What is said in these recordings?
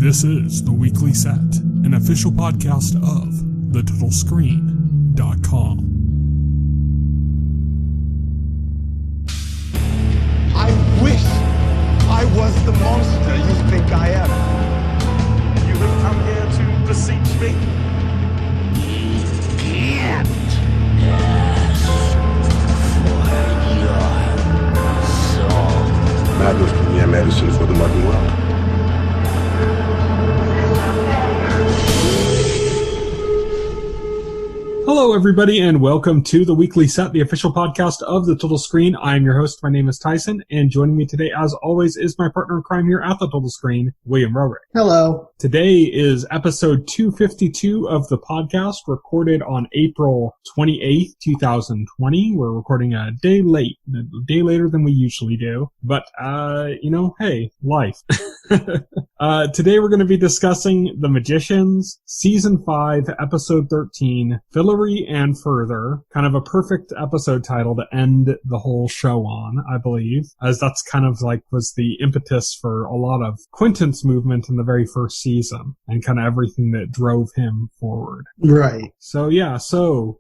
This is The Weekly Set, an official podcast of TheTotalScreen.com. I wish I was the monster you think I am. You have come here to beseech me? Can't ask for your soul. Madness can be a medicine for the modern world. Hello, everybody, and welcome to The Weekly Set, the official podcast of The Total Screen. I am your host. My name is Tyson, and joining me today, as always, is my partner in crime here at The Total Screen, William Rohrig. Hello. Today is episode 252 of the podcast, recorded on April 28th, 2020. We're recording a day late, a day later than we usually do, but, hey, life. Today we're going to be discussing The Magicians, Season 5, Episode 13, Fillory and Further, kind of a perfect episode title to end the whole show on, I believe, as that's kind of like was the impetus for a lot of Quentin's movement in the very first season, and kind of everything that drove him forward. Right. So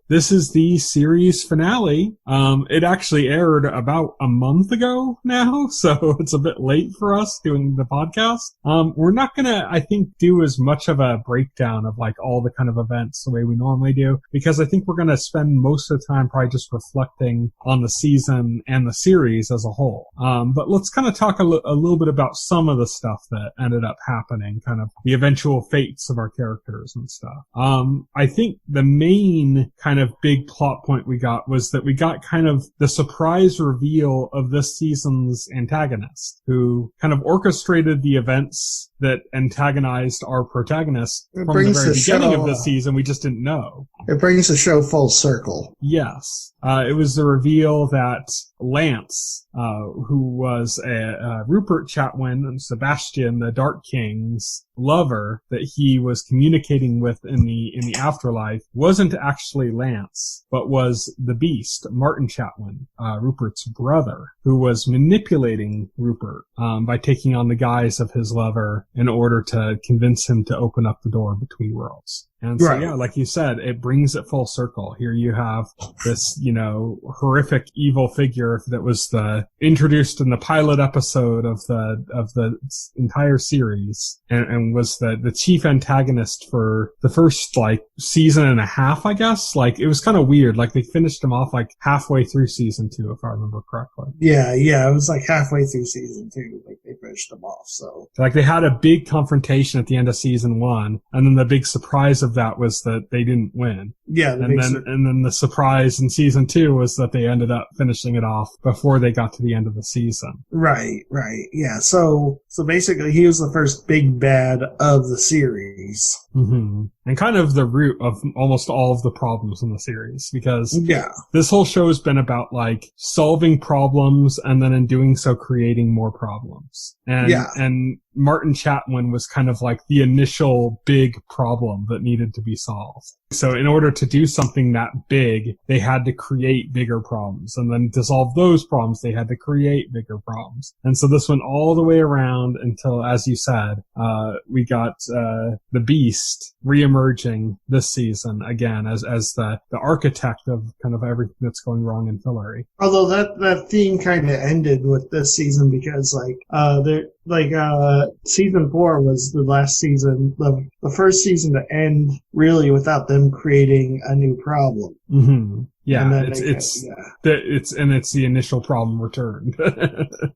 this is the series finale. It actually aired about a month ago now, so it's a bit late for us doing the podcast. We're not gonna, I think, do as much of a breakdown of like all the kind of events the way we normally do, because I think we're gonna spend most of the time probably just reflecting on the season and the series as a whole. But let's kind of talk a little bit about some of the stuff that ended up happening, kind of the eventual fates of our characters and stuff. I think the main kind of big plot point we got was that we got kind of the surprise reveal of this season's antagonist, who kind of orchestrated the events that antagonized our protagonist from the very beginning of the season. We just didn't know. It brings the show full circle. Yes. It was the reveal that Lance, who was Rupert Chatwin and Sebastian, the Dark King's lover that he was communicating with in the afterlife, wasn't actually Lance, but was the Beast, Martin Chatwin, Rupert's brother, who was manipulating Rupert by taking on the guise of his lover in order to convince him to open up the door between worlds. And so, yeah, like you said, it brings it full circle. Here you have this, horrific evil figure that was introduced in the pilot episode of the entire series and was the chief antagonist for the first, season and a half, I guess. It was kind of weird. They finished him off, halfway through season 2, if I remember correctly. Yeah, it was halfway through season 2, they finished him off, so. They had a big confrontation at the end of season 1, and then the big surprise of that was that they didn't win. Yeah, and then the surprise in season 2 was that they ended up finishing it off before they got to the end of the season. Right. Yeah. So basically he was the first big bad of the series. Mm-hmm. And kind of the root of almost all of the problems in the series, because this whole show has been about solving problems and then in doing so creating more problems. And Martin Chatwin was kind of the initial big problem that needed to be solved. So in order to do something that big, they had to create bigger problems. And then to solve those problems, they had to create bigger problems. And so this went all the way around until, as you said, we got the Beast reemerging this season again as the architect of kind of everything that's going wrong in Fillory. Although that theme kind of ended with this season because season 4 was the last season, the first season to end really without them creating a new problem. Mm-hmm. Yeah, it's the initial problem returned.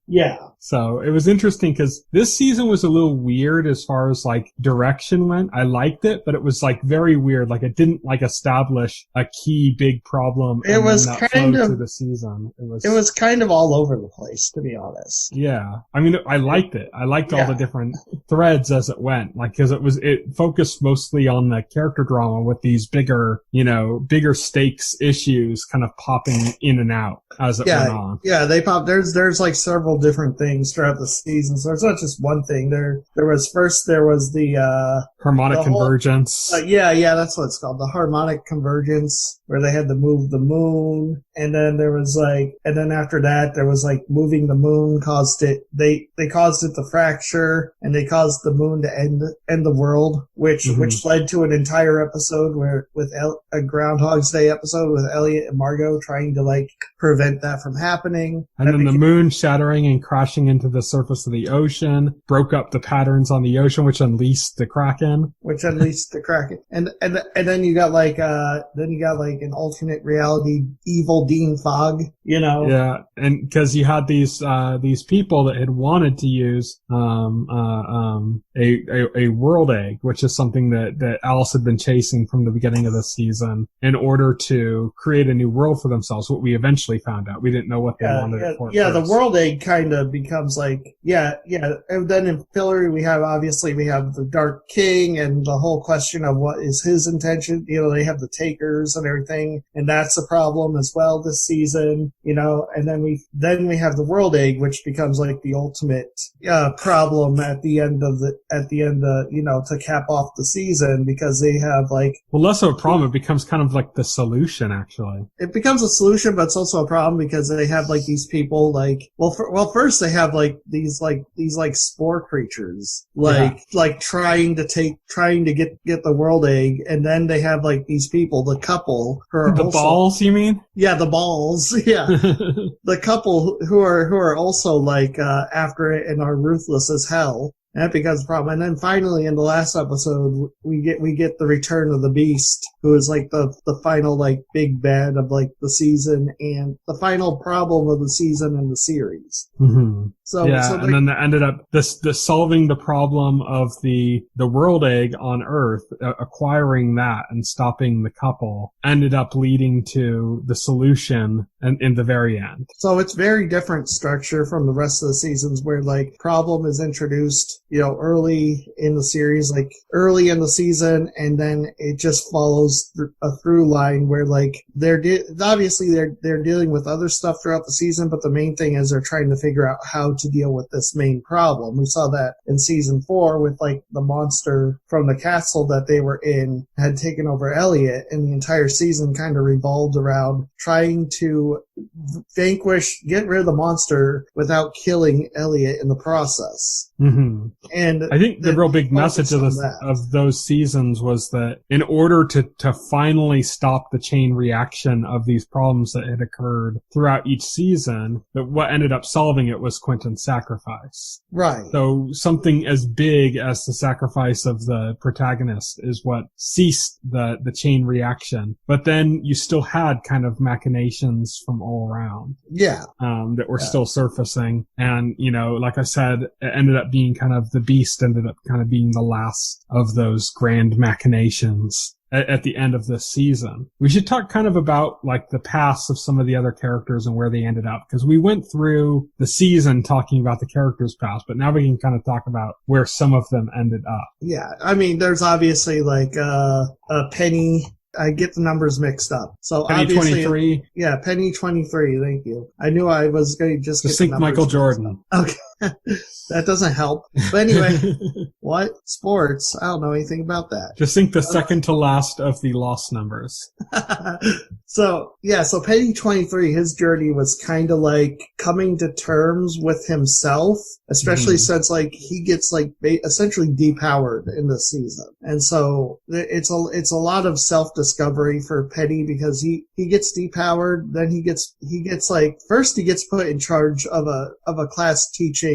Yeah. So it was interesting because this season was a little weird as far as direction went. I liked it, but it was very weird. It didn't establish a key big problem. It was kind of through the season. It was kind of all over the place, to be honest. Yeah, I mean, I liked it. I liked all the different threads as it went. Because it focused mostly on the character drama with these bigger stakes issues kind of popping in and out as it went on. Yeah, they pop. There's several different things throughout the season. So it's not just one thing. There was the harmonic convergence. Yeah, that's what it's called. The harmonic convergence, where they had to move the moon. And then there was and then after that, there was moving the moon caused it, they caused it to fracture, and they caused the moon to end the world, which led to an entire episode a Groundhog's Day episode with Elliot and Margot trying to prevent that from happening. And then the moon shattering and crashing into the surface of the ocean broke up the patterns on the ocean, which unleashed the Kraken. And then you got an alternate reality evil Dean Fogg, Yeah, and because you had these people that had wanted to use a world egg, which is something that Alice had been chasing from the beginning of the season, in order to create a new world for themselves. What we eventually found out, we didn't know what they wanted it for. Yeah, first. The world egg kind of becomes and then in Fillory we have the Dark King and the whole question of what is his intention. They have the Takers and everything, and that's a problem as well this season. And then we have the world egg, which becomes the ultimate problem at the end to cap off the season, because they have less of a problem. It becomes kind of the solution. Actually, it becomes a solution, but it's also a problem because they have these people first they have these spore creatures trying to get the world egg, and then they have these people, the couple who are balls. You mean? Yeah, the balls. Yeah, the couple who are also after it and are ruthless as hell. That becomes a problem. And then finally, in the last episode, we get the return of the Beast, who is the final big bad of the season and the final problem of the season and the series. Mm-hmm. And then that ended up the solving the problem of the world egg on Earth, acquiring that and stopping the couple, ended up leading to the solution in the very end. So it's very different structure from the rest of the seasons, where problem is introduced early in the series, early in the season, and then it just follows a through line where they're dealing with other stuff throughout the season, but the main thing is they're trying to figure out how to deal with this main problem. We saw that in season 4 with the monster from the castle that they were in had taken over Elliot, and the entire season kind of revolved around trying to get rid of the monster without killing Elliot in the process. Mm-hmm. And I think the real big message of those seasons was that in order to finally stop the chain reaction of these problems that had occurred throughout each season, that what ended up solving it was Quentin's sacrifice. Right. So something as big as the sacrifice of the protagonist is what ceased the chain reaction. But then you still had kind of machinations from all around. Yeah. That were still surfacing. And, like I said, it ended up being kind of the Beast ended up kind of being the last of those grand machinations at the end of this season. We should talk kind of about the past of some of the other characters and where they ended up, because we went through the season talking about the characters' past, but now we can kind of talk about where some of them ended up. Yeah, I mean, there's obviously Penny. I get the numbers mixed up. So Penny 23. Yeah, Penny 23. Thank you. I knew I was going to just think Michael Jordan. Okay. That doesn't help. But anyway, what? Sports? I don't know anything about that. Just think the second to last of the lost numbers. So Penny 23, his journey was kind of coming to terms with himself, especially since he gets essentially depowered in this season. And so it's a lot of self-discovery for Penny, because he gets depowered, then he gets first he gets put in charge of a class teaching,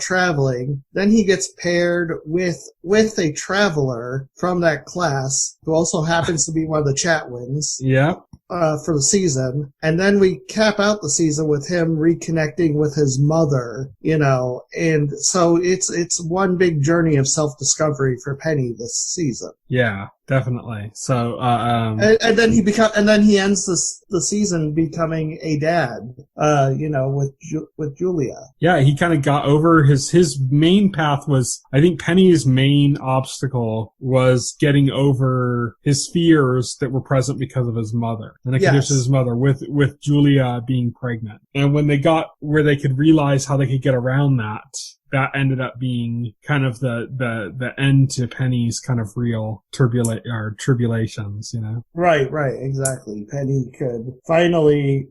traveling. Then he gets paired with a traveler from that class who also happens to be one of the Chatwins. Yeah. For the season. And then we cap out the season with him reconnecting with his mother, and so it's one big journey of self-discovery for Penny this season. Yeah, definitely. So, and then he ends the season becoming a dad, with Julia. Yeah, he kind of got over his main path was, I think Penny's main obstacle was getting over his fears that were present because of his mother. And the condition of his mother with Julia being pregnant. And when they got where they could realize how they could get around that, that ended up being kind of the end to Penny's kind of real tribulations, you know? Right, exactly. Penny could finally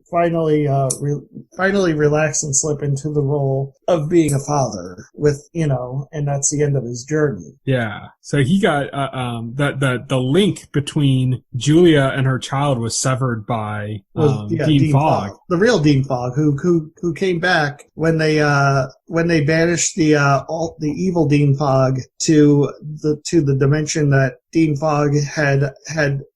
relax and slip into the role of being a father with, you know, and that's the end of his journey. Yeah. So he got, the link between Julia and her child was severed by, Dean Fogg. The real Dean Fogg, who came back when they banished the evil Dean Fogg to the dimension that Dean Fogg had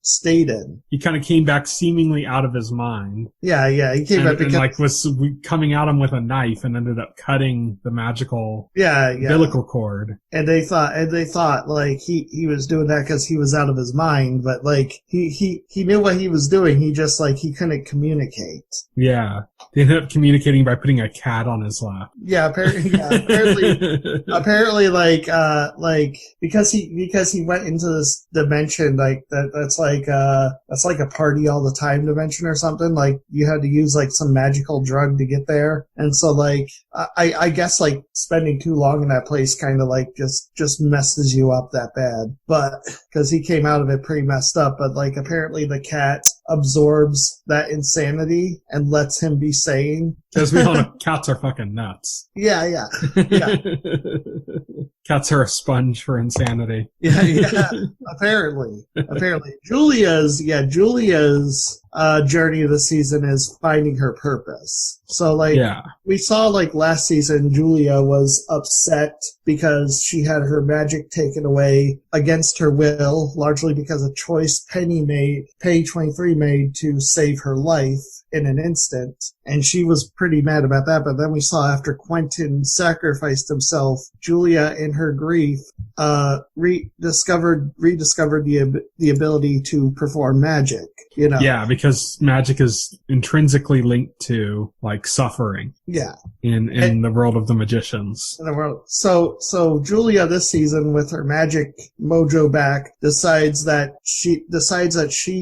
stayed in. He kind of came back seemingly out of his mind. Yeah, he came back because was coming at him with a knife and ended up cutting the magical umbilical cord. And they thought like he was doing that because he was out of his mind, but like he knew what he was doing. He just like he couldn't communicate. Yeah, they ended up communicating by putting a cat on his lap. Yeah, apparently, like because he went into this dimension like that's like a party all the time dimension or something. Like you had to use like some magical drug to get there, and so like I guess like spending too long in that place kind of like just messes you up that bad. But because he came out of it pretty messed up, but like apparently the cat absorbs that insanity and lets him be sane. As we all know, cats are fucking nuts. Yeah. Cats are a sponge for insanity. Yeah. Apparently. Julia's journey of the season is finding her purpose. So like we saw like last season, Julia was upset because she had her magic taken away against her will, largely because of a choice Penny 23 made to save her life in an instant. And she was pretty mad about that. But then we saw after Quentin sacrificed himself, Julia in her grief, rediscovered the ability to perform magic, you know? Yeah, because magic is intrinsically linked to like suffering. Yeah. In the world of the magicians. In the world. So Julia this season with her magic mojo back decides that she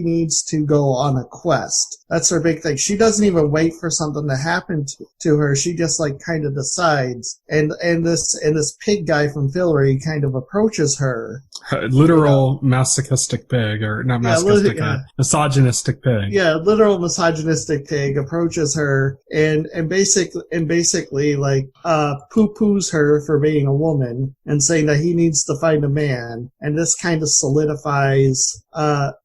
needs to go on a quest. That's her big thing. She doesn't even wait for something to happen to her. She just like kind of decides. And this pig guy from Fillory kind of approaches her. Literal masochistic pig, or not masochistic, misogynistic pig. Yeah, literal misogynistic pig approaches her and basically like poo-poos her for being a woman and saying that he needs to find a man. And this kind of solidifies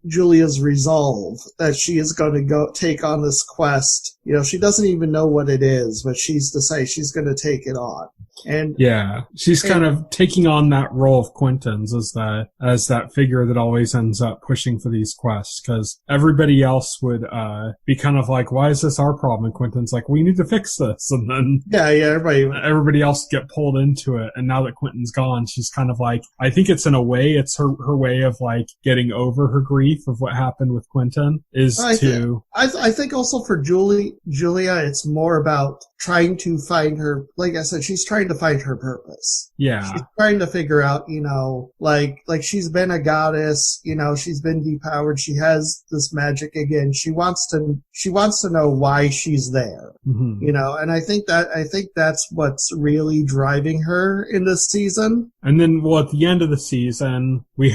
Julia's resolve that she is going to go take on this quest. You know, she doesn't even know what it is, but she's decided she's going to take it on. And yeah, she's kind of taking on that role of Quentin's as that figure that always ends up pushing for these quests, because everybody else would be kind of like, why is this our problem? And Quentin's like, we need to fix this. And then everybody else get pulled into it. And now that Quentin's gone, she's kind of like, I think it's in a way, it's her way of like getting over her grief of what happened with Quentin I think also for Julia, it's more about trying to find her, like I said, she's trying to find her purpose. Yeah. She's trying to figure out, you know, like she's been a goddess, you know, she's been depowered, she has this magic again. She wants to know why she's there. Mm-hmm. You know, and I think that's what's really driving her in this season. And then, well, at the end of the season, we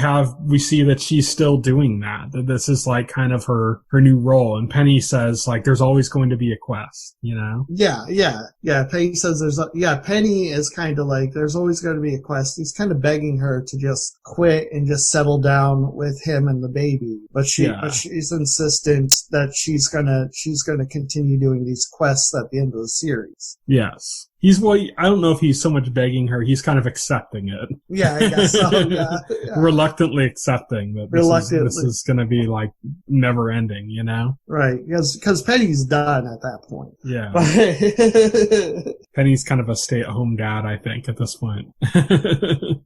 see that she's still doing that this is like kind of her new role. And Penny says, like, there's always going to be a quest, you know? Yeah. Penny says Penny is kind of like, there's always going to be a quest. He's kind of begging her to just quit and just settle down with him and the baby. But she's insistent that she's gonna continue doing these quests at the end of the series. Yes. I don't know if he's so much begging her, he's kind of accepting it. Yeah, I guess so, yeah. Reluctantly accepting that this is going to be like never ending, you know? Right, because Penny's done at that point. Yeah. Penny's kind of a stay-at-home dad, I think, at this point.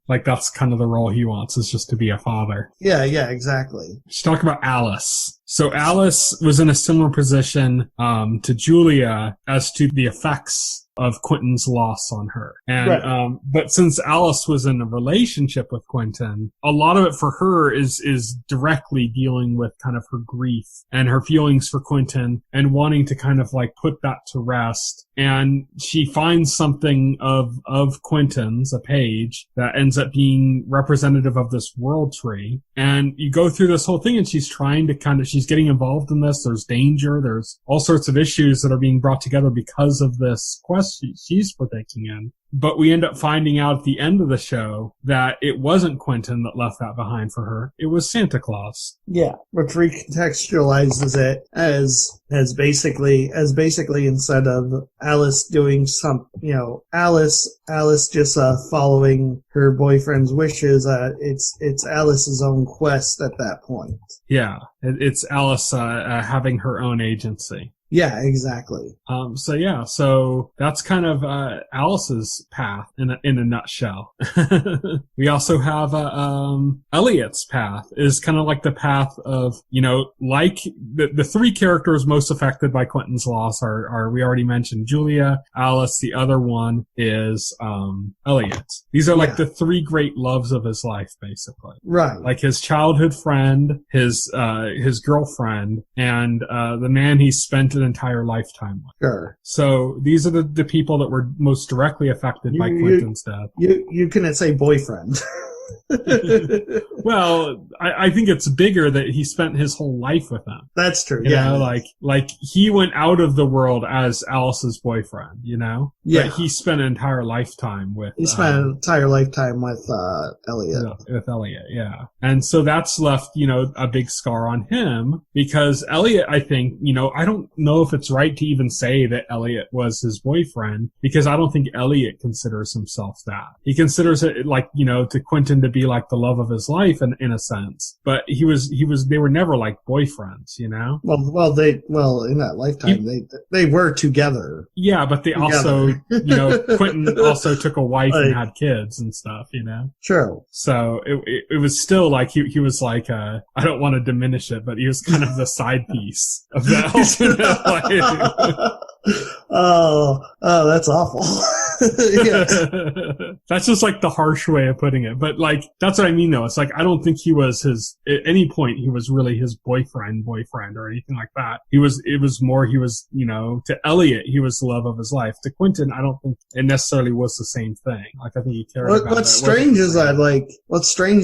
Like that's kind of the role he wants, is just to be a father. Yeah, exactly. Let's talk about Alice. So Alice was in a similar position to Julia as to the effects Quentin's loss on her. And, Right. but since Alice was in a relationship with Quentin, a lot of it for her is directly dealing with kind of her grief and her feelings for Quentin and wanting to kind of like put that to rest. And she finds something of Quentin's, a page that ends up being representative of this world tree. And you go through this whole thing and she's trying to she's getting involved in this. There's danger. There's all sorts of issues that are being brought together because of this quest she's partaking in. But we end up finding out at the end of the show that it wasn't Quentin that left that behind for her. It was Santa Claus. Yeah, which recontextualizes it as basically instead of Alice doing Alice just following her boyfriend's wishes, it's Alice's own quest at that point. Yeah, it's Alice having her own agency. Yeah, exactly. So that's kind of Alice's path in a nutshell. We also have Elliot's path is kind of like the path of, like the three characters most affected by Quentin's loss are we already mentioned Julia, Alice, the other one is Elliot. These are like the three great loves of his life, basically. Right. Like his childhood friend, his girlfriend, and the man he spent an entire lifetime with. Sure. So these are the people that were most directly affected by Quentin's death. You couldn't say boyfriend. Well, I think it's bigger that he spent his whole life with them. That's true. You know, like he went out of the world as Alice's boyfriend, Yeah. But he spent an entire lifetime with. He spent an entire lifetime with Elliot. With Elliot, yeah. And so that's left, a big scar on him because Elliot, I think, I don't know if it's right to even say that Elliot was his boyfriend because I don't think Elliot considers himself that. He considers it like, to Quentin to be like the love of his life in a sense, but they were never like boyfriends, Well, in that lifetime, they were together. Yeah, but they also, Quentin also took a wife and had kids and stuff, True. So it was still like he was like, I don't want to diminish it, but he was kind of the side piece of that ultimate life. Oh, that's awful. That's just like the harsh way of putting it. But like, that's what I mean though. It's like, I don't think he was at any point he was really his boyfriend or anything like that. It was more, to Elliot, he was the love of his life. To Quentin, I don't think it necessarily was the same thing. Like, I think he cared about it. What's strange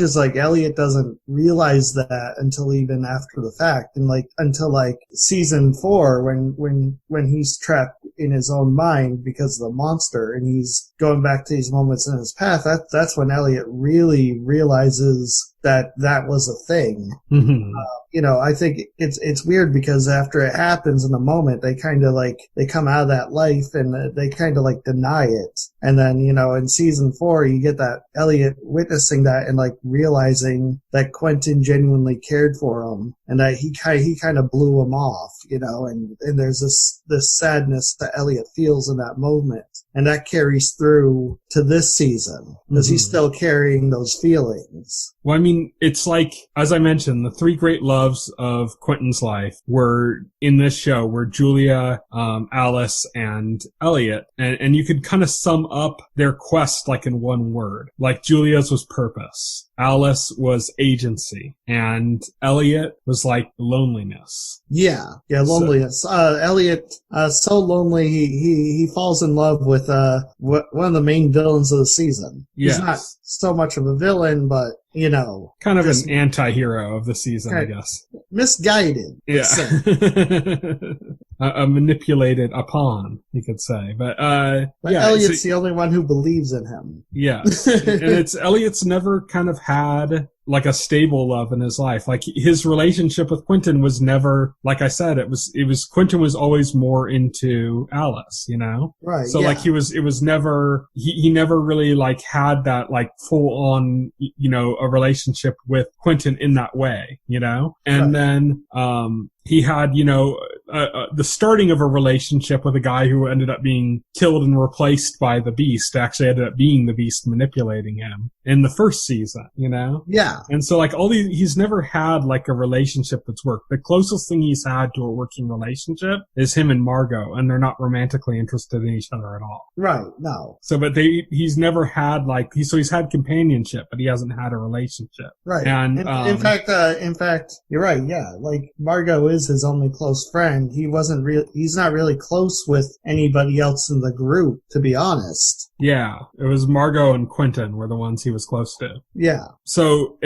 is Elliot doesn't realize that until even after the fact. And until season 4 when he's trapped in his own mind because of the monster and he's going back to these moments in his path, that's when Elliot really realizes that was a thing. Mm-hmm. I think it's weird because after it happens in the moment, they kind of they come out of that life and they kind of deny it. And then, in season 4, you get that Elliot witnessing that and realizing that Quentin genuinely cared for him and that he kind of blew him off, and there's this sadness that Elliot feels in that moment. And that carries through to this season because he's still carrying those feelings. Well, I mean, it's like, as I mentioned, the three great loves of Quentin's life were in this show were Julia, Alice, and Elliot. And you could kind of sum up their quest in one word. Like Julia's was purpose. Alice was agency, and Elliot was loneliness. Yeah, loneliness. Elliot, so lonely, he falls in love with one of the main villains of the season. Yes. He's not so much of a villain, but kind of an anti-hero of the season, I guess. Misguided. Yeah. A manipulated, a pawn, you could say. But Elliot's the only one who believes in him. Yes. And Elliot's never kind of had a stable love in his life. His relationship with Quentin was never, like I said, it was Quentin was always more into Alice, Right. So yeah. it was never, he never really had that full on, a relationship with Quentin in that way, And then, he had, the starting of a relationship with a guy who ended up being killed and replaced by the Beast, actually ended up being the Beast manipulating him in the first season, you know? Yeah. And so, like, he's never had, like, a relationship that's worked. The closest thing he's had to a working relationship is him and Margot, and they're not romantically interested in each other at all. Right, no. So, but he's never had, like, he's had companionship, but he hasn't had a relationship. Right. And, in fact, you're right, yeah. Like, Margot is his only close friend. He's not really close with anybody else in the group, to be honest. Yeah, it was Margot and Quentin were the ones he was close to. Yeah. So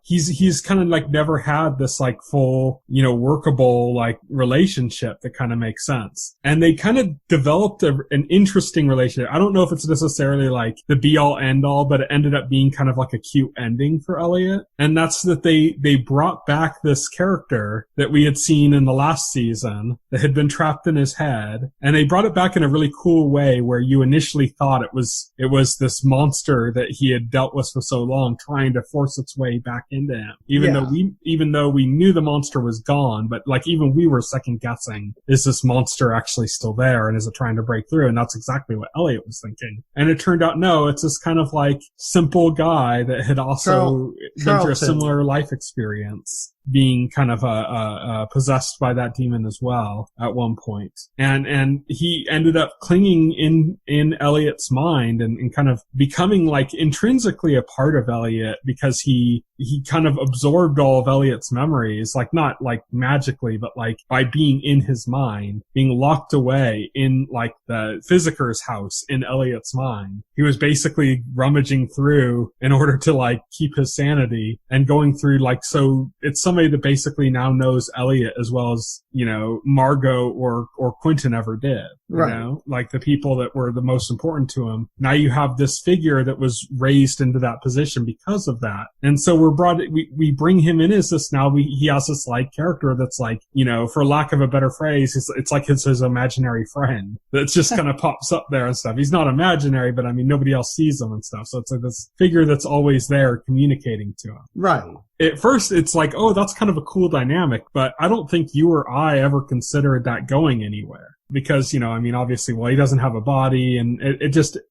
he's kind of like never had this like full, you know, workable like relationship that kind of makes sense. And they kind of developed an interesting relationship. I don't know if it's necessarily like the be all end all, but it ended up being kind of like a cute ending for Elliot. And that's that they brought back this character that we had seen in the last season that had been trapped in his head. And they brought it back in a really cool way where you initially thought it was this monster that he had dealt with for so long trying to force its way back into him. Even though we knew the monster was gone, but like even we were second guessing, is this monster actually still there and is it trying to break through? And that's exactly what Elliot was thinking. And it turned out no, it's this kind of like simple guy that had also been through a similar life experience, being kind of possessed by that demon as well at one point. And he ended up clinging in Elliot's mind and kind of becoming like intrinsically a part of Elliot because he kind of absorbed all of Elliot's memories, like not like magically, but like by being in his mind, being locked away in like the Physicker's house in Elliot's mind. He was basically rummaging through in order to like keep his sanity and going through like, so it's somebody that basically now knows Elliot as well as, you know, Margot or Quentin ever did. Right. You know, like the people that were the most important to him. Now you have this figure that was raised into that position because of that. And so we bring him in as this now. He has this like character that's like, you know, for lack of a better phrase, it's like his imaginary friend that's just kind of pops up there and stuff. He's not imaginary, but I mean, nobody else sees him and stuff. So it's like this figure that's always there communicating to him. Right. At first, it's like, oh, that's kind of a cool dynamic, but I don't think you or I ever considered that going anywhere. Because, you know, I mean, obviously, well, he doesn't have a body, and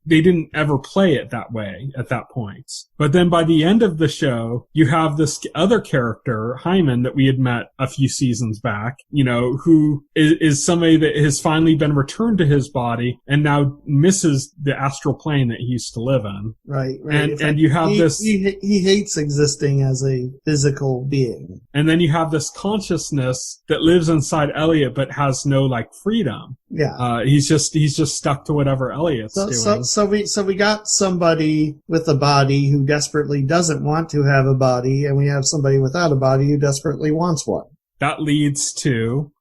they didn't ever play it that way at that point. But then by the end of the show, you have this other character, Hyman, that we had met a few seasons back, you know, who is somebody that has finally been returned to his body and now misses the astral plane that he used to live in. Right. And you have this... He hates existing as a physical being. And then you have this consciousness that lives inside Elliot but has no, like, freedom. Yeah. He's just stuck to whatever Elliot's doing. So we got somebody with a body who desperately doesn't want to have a body, and we have somebody without a body who desperately wants one. That leads to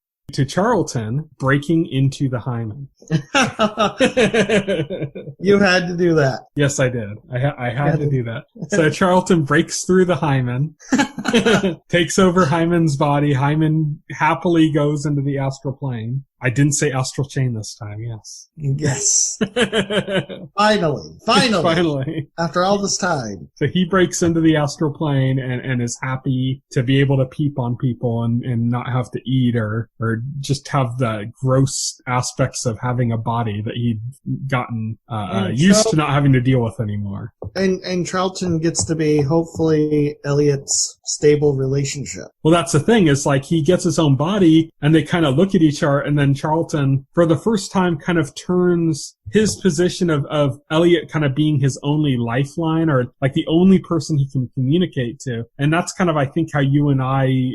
Charlton breaking into the hymen. You had to do that. Yes, I did. I had to do that. So Charlton breaks through the hymen, takes over Hyman's body. Hyman happily goes into the astral plane. I didn't say astral chain this time, yes. Yes. Finally. After all this time. So he breaks into the astral plane and is happy to be able to peep on people and not have to eat or just have the gross aspects of having a body that he'd gotten used to not having to deal with anymore. And Charlton gets to be, hopefully, Elliot's stable relationship. Well, that's the thing, is like he gets his own body and they kind of look at each other, and then Charlton, for the first time, kind of turns his position of Elliot kind of being his only lifeline, or like the only person he can communicate to. And that's kind of, I think, how you and I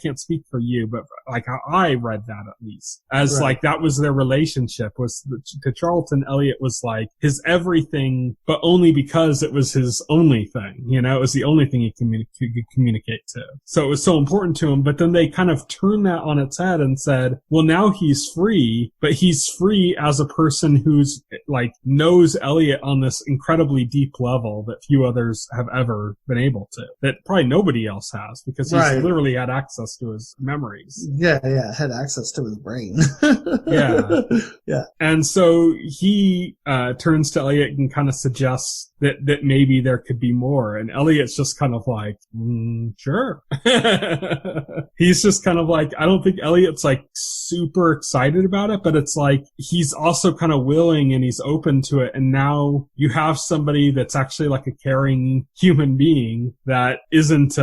can't speak for you, but like how I read that at least. As right. Like that was their relationship, was to Charlton, Elliot was like his everything, but only because it was his only thing. You know, it was the only thing he could communicate to. So it was so important to him. But then they kind of turned that on its head and said, well, now he's free, but he's free as a person who's like knows Elliot on this incredibly deep level that few others have ever been able to, that probably nobody else has, because he's right. Literally had access to his memories. Yeah, had access to his brain. Yeah. Yeah. And so he turns to Elliot and kind of suggests that maybe there could be more. And Elliot's just kind of like, sure. He's just kind of like, I don't think Elliot's like super excited about it, but it's like he's also kind of willing and he's open to it. And now you have somebody that's actually like a caring human being that isn't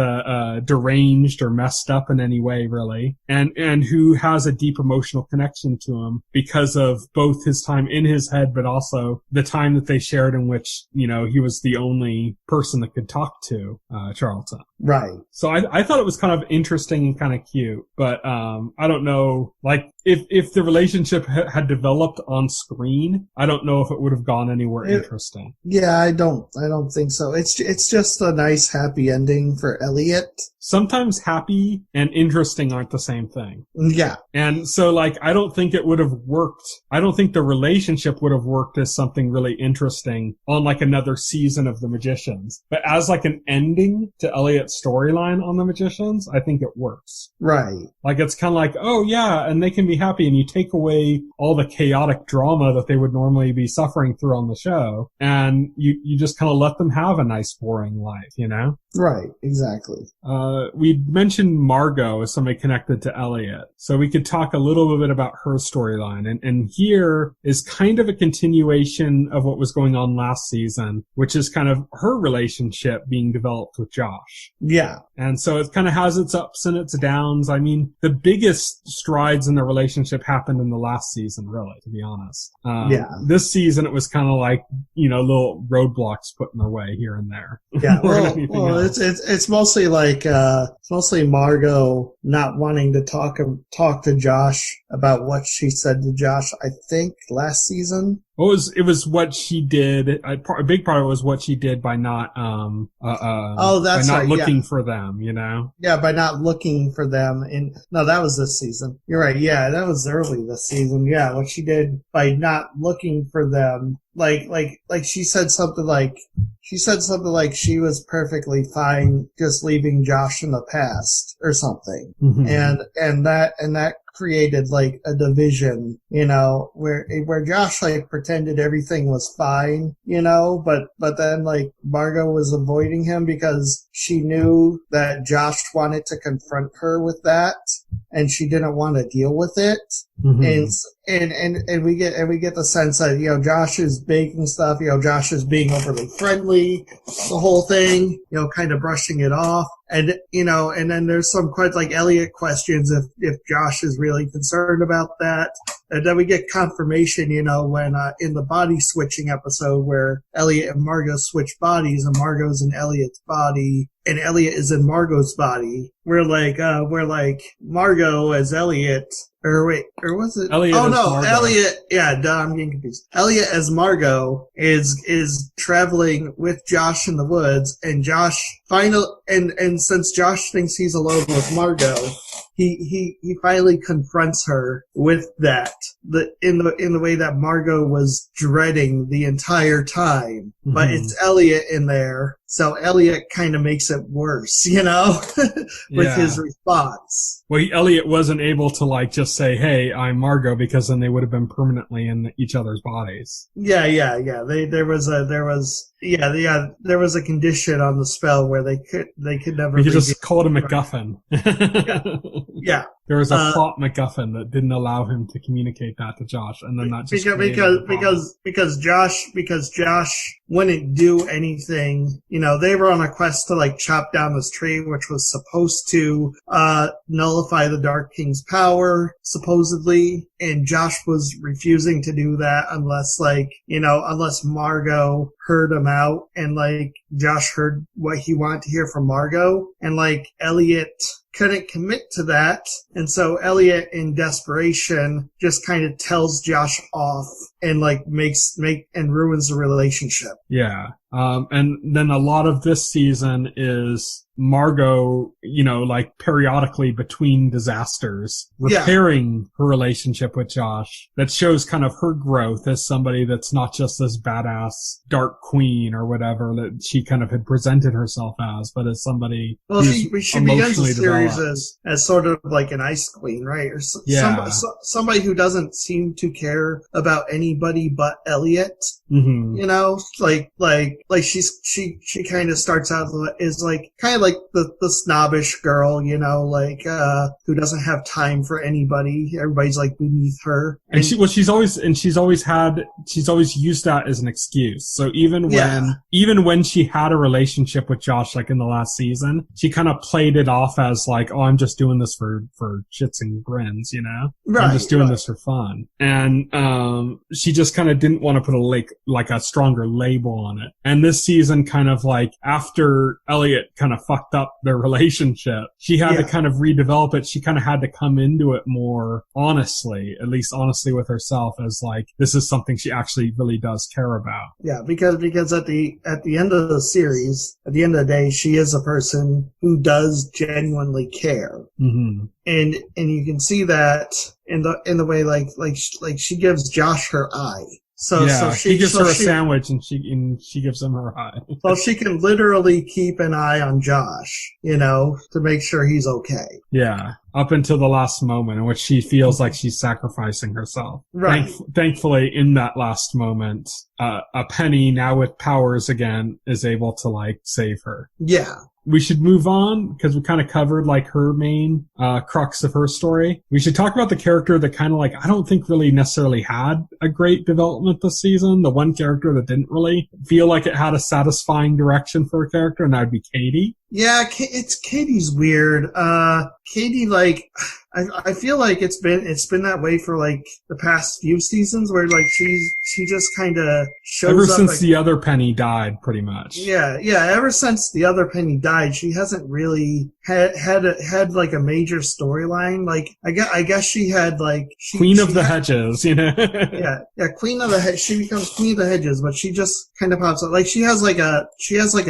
deranged or messed up in any way, really, and who has a deep emotional connection to him because of both his time in his head, but also the time that they shared in which, you know, he was the only person that could talk to Charlton. Right. So I thought it was kind of interesting and kind of cute, but I don't know, like if the relationship had developed on screen, I don't know if it would have gone anywhere interesting. Yeah, I don't think so. It's just a nice happy ending for Elliot. Sometimes happy and interesting aren't the same thing. Yeah. And so, like, I don't think it would have worked. I don't think the relationship would have worked as something really interesting on, like, another season of The Magicians. But as, like, an ending to Elliot's storyline on The Magicians, I think it works. Right. Like, it's kind of like, oh, yeah, and they can be happy, and you take away all the chaotic drama that they would normally be suffering through on the show, and you just kind of let them have a nice, boring life, you know? Right, exactly. We mentioned Margot as somebody connected to Elliot, so we could talk a little bit about her storyline. And here is kind of a continuation of what was going on last season, which is kind of her relationship being developed with Josh. Yeah. And so it kind of has its ups and its downs. I mean, the biggest strides in the relationship happened in the last season, really, to be honest. Yeah. This season, it was kind of like, you know, little roadblocks put in their way here and there. Yeah. Well, it's mostly like, it's mostly Margot not wanting to talk to Josh about what she said to Josh, I think, last season. It was what she did. A big part of it was what she did by not, that's by not right, looking for them, you know? Yeah, by not looking for them. No, that was this season. You're right. Yeah, that was early this season. Yeah, what she did by not looking for them. Like she said something like she was perfectly fine just leaving Josh in the past or something. Mm-hmm. And that created like a division, you know, where Josh like pretended everything was fine, you know, but then like Margot was avoiding him because she knew that Josh wanted to confront her with that and she didn't want to deal with it. Mm-hmm. And we get the sense that, you know, Josh is baking stuff, you know, Josh is being overly friendly, the whole thing, you know, kind of brushing it off. And, you know, and then there's some quite like Elliot questions if Josh is really concerned about that. And then we get confirmation, you know, when, in the body switching episode where Elliot and Margot switch bodies and Margot's in Elliot's body and Elliot is in Margot's body. We're like Margot as Elliot. Or was it? Elliot Elliot. Yeah, I'm getting confused. Elliot as Margot is traveling with Josh in the woods, and Josh and since Josh thinks he's alone with Margot, he finally confronts her with that. In the way that Margot was dreading the entire time, mm-hmm. But it's Elliot in there, so Elliot kind of makes it worse, you know, with his response. Well, Elliot wasn't able to like just say, "Hey, I'm Margot," because then they would have been permanently in each other's bodies. Yeah. There was a condition on the spell where they could never. You just called him MacGuffin. Yeah. There was a plot MacGuffin that didn't allow him to communicate that to Josh, and then that just because Josh wouldn't do anything. You know, they were on a quest to like chop down this tree, which was supposed to nullify the Dark King's power, supposedly, and Josh was refusing to do that unless Margot heard him out, and like Josh heard what he wanted to hear from Margot, and like Elliot couldn't commit to that, and so Elliot in desperation just kind of tells Josh off like ruins the relationship. Yeah. And then a lot of this season is Margot, like periodically between disasters, repairing her relationship with Josh. That shows kind of her growth as somebody that's not just this badass dark queen or whatever that she kind of had presented herself as, but as somebody she begins the series developed. as sort of like an ice queen, right? Or somebody who doesn't seem to care about anybody but Elliot. Mm-hmm. She kind of starts out as kind of like the snobbish girl, who doesn't have time for anybody. Everybody's like beneath her. And she's always used that as an excuse. So even when she had a relationship with Josh, like in the last season, she kind of played it off as like, oh, I'm just doing this for shits and grins, Right, I'm just doing this for fun. And, she just kind of didn't want to put like a stronger label on it. And this season kind of like after Elliot kind of fucked up their relationship, she had to kind of redevelop it. She kind of had to come into it more honestly, at least honestly with herself, as like, this is something she actually really does care about. Yeah, because at the end of the series, at the end of the day, she is a person who does genuinely care. Mm-hmm. And you can see that in the way like she gives Josh her eye. So she gives her a sandwich and she gives him her eye. So she can literally keep an eye on Josh, to make sure he's okay. Yeah. Up until the last moment in which she feels like she's sacrificing herself. Right. Thankfully, in that last moment, a Penny, now with powers again, is able to like save her. Yeah. We should move on because we kind of covered like her main crux of her story. We should talk about the character that kind of like I don't think really necessarily had a great development this season. The one character that didn't really feel like it had a satisfying direction for a character, and that would be Katie. Yeah, Katie's weird. Katie, like, I feel like it's been that way for like the past few seasons, where like she just kind of shows ever up since the other Penny died, pretty much. Yeah. Ever since the other Penny died, she hasn't really had like a major storyline. Like I guess she had like Queen of the Hedges, Yeah, Queen of the Hedges. She becomes Queen of the Hedges, but she just kind of pops up. Like she has like a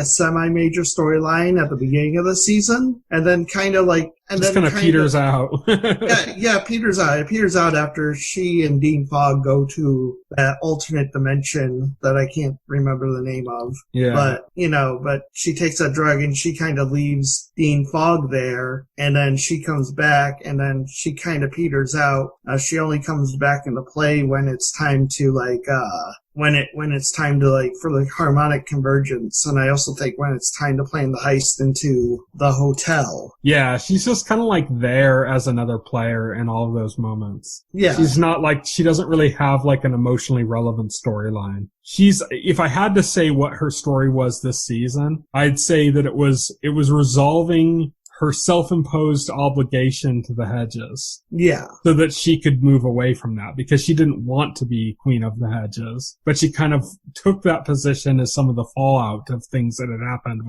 semi-major storyline at the beginning of the season, and then kind of like. And just then kind of peters out. Peters out. It peters out after she and Dean Fogg go to that alternate dimension that I can't remember the name of. Yeah. But she takes that drug and she kind of leaves Dean Fogg there, and then she comes back, and then she kind of peters out. She only comes back into play when it's time to when it's time to like for the harmonic convergence, and I also think when it's time to plan the heist into the hotel. Yeah, she's just kind of like there as another player in all of those moments. Yeah. She's not like, she doesn't really have like an emotionally relevant storyline. If I had to say what her story was this season, I'd say that it was resolving her self-imposed obligation to the Hedges. Yeah. So that she could move away from that, because she didn't want to be Queen of the Hedges, but she kind of took that position as some of the fallout of things that had happened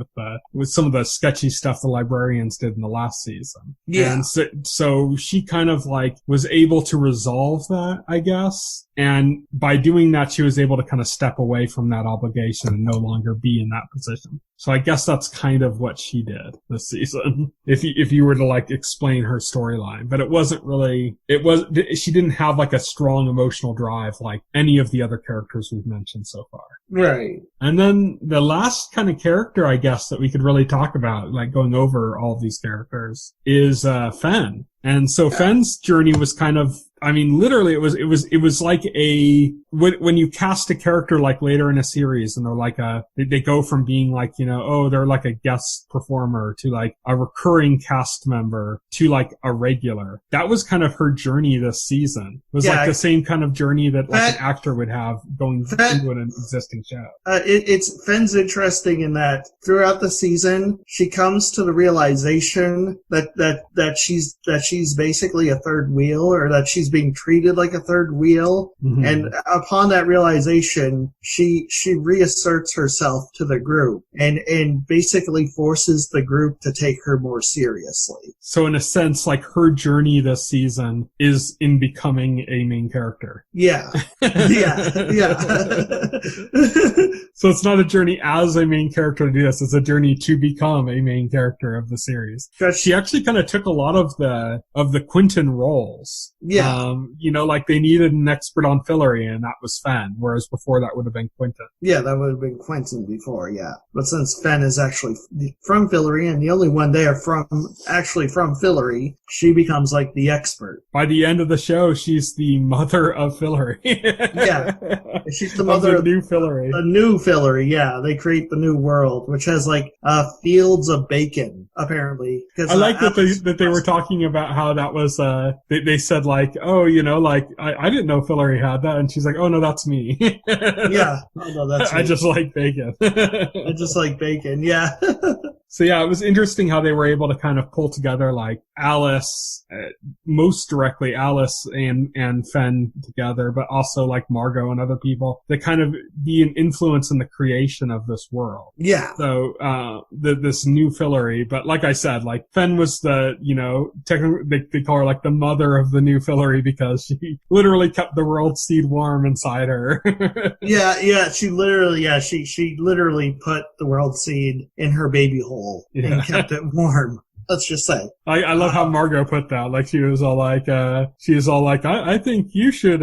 with some of the sketchy stuff the librarians did in the last season. Yeah. And so she kind of like was able to resolve that, I guess. And by doing that, she was able to kind of step away from that obligation and no longer be in that position. So I guess that's kind of what she did this season, if you were to like explain her storyline. But she didn't have like a strong emotional drive like any of the other characters we've mentioned so far. Right. And then the last kind of character, I guess, that we could really talk about, like going over all of these characters, is Fen. And so Fen's journey was kind of, I mean, literally it was like when you cast a character like later in a series and they're like they go from being like, they're like a guest performer to like a recurring cast member to like a regular. That was kind of her journey this season. It was like the same kind of journey that like an actor would have going into an existing show. Fen's interesting in that throughout the season, she comes to the realization that she's basically a third wheel, or that she's being treated like a third wheel. Mhm. And upon that realization, she reasserts herself to the group and basically forces the group to take her more seriously. So in a sense, like her journey this season is in becoming a main character. Yeah. Yeah. So it's not a journey as a main character to do this, it's a journey to become a main character of the series. She actually kind of took a lot of the Quentin roles. Yeah. Like they needed an expert on Fillory, and that was Fen, whereas before that would have been Quentin. Yeah, that would have been Quentin before, yeah. But since Fen is actually from Fillory, and the only one there from Fillory, she becomes like the expert. By the end of the show, she's the mother of Fillory. Yeah. She's the mother of the new Fillory. The new Fillory, yeah. They create the new world, which has like fields of bacon, apparently. I like that they were talking about how that was, they said like, oh, like, I didn't know Fillory had that. And she's like, oh no, that's me. Yeah. Oh no, that's me. I just like bacon. I just like bacon, yeah. So yeah, it was interesting how they were able to kind of pull together like Alice, most directly Alice and Fen together, but also like Margot and other people that kind of be an influence in the creation of this world. Yeah. So, this new Fillory, but like I said, like Fen was the, technically they call her like the mother of the new Fillory because she literally kept the world seed warm inside her. Yeah, she literally put the world seed in her baby hole and kept it warm. Let's just say. I love how Margot put that. Like she was all like, I think you should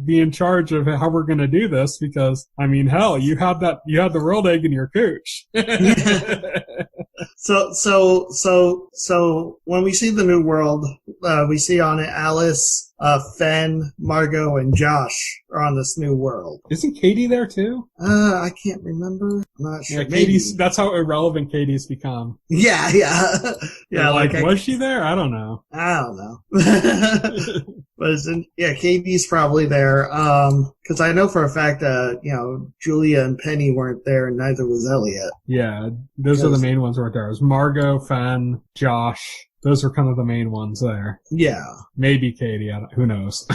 be in charge of how we're gonna do this because I mean, hell, you had the world egg in your cooch. So when we see the new world, we see on it Alice, Fen, Margot, and Josh are on this new world. Isn't Katie there too? I can't remember. I'm not sure. Yeah, Katie's, that's how irrelevant Katie's become. Yeah. Yeah, like was she there? I don't know. But Katie's probably there. Cause I know for a fact that, Julia and Penny weren't there and neither was Elliot. Yeah, those are the main ones right there. It was Margot, Fen, Josh. Those are kind of the main ones there. Yeah. Maybe Katie. Who knows?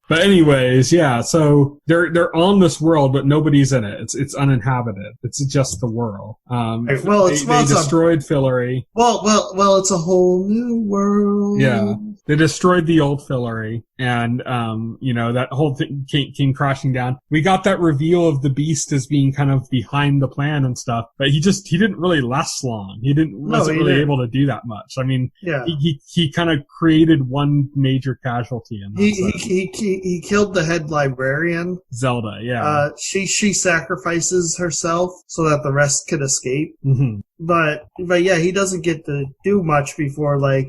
But anyways, yeah. So they're on this world, but nobody's in it. It's uninhabited. It's just the world. They destroyed Fillory. Well, it's a whole new world. Yeah. They destroyed the old Fillory, and that whole thing came crashing down. We got that reveal of the Beast as being kind of behind the plan and stuff, but he didn't really last long. He wasn't really able to do that much. I mean, yeah. He kind of created one major casualty in that. He killed the head librarian, Zelda. Yeah. She sacrifices herself so that the rest could escape. Mm-hmm. But yeah, he doesn't get to do much before they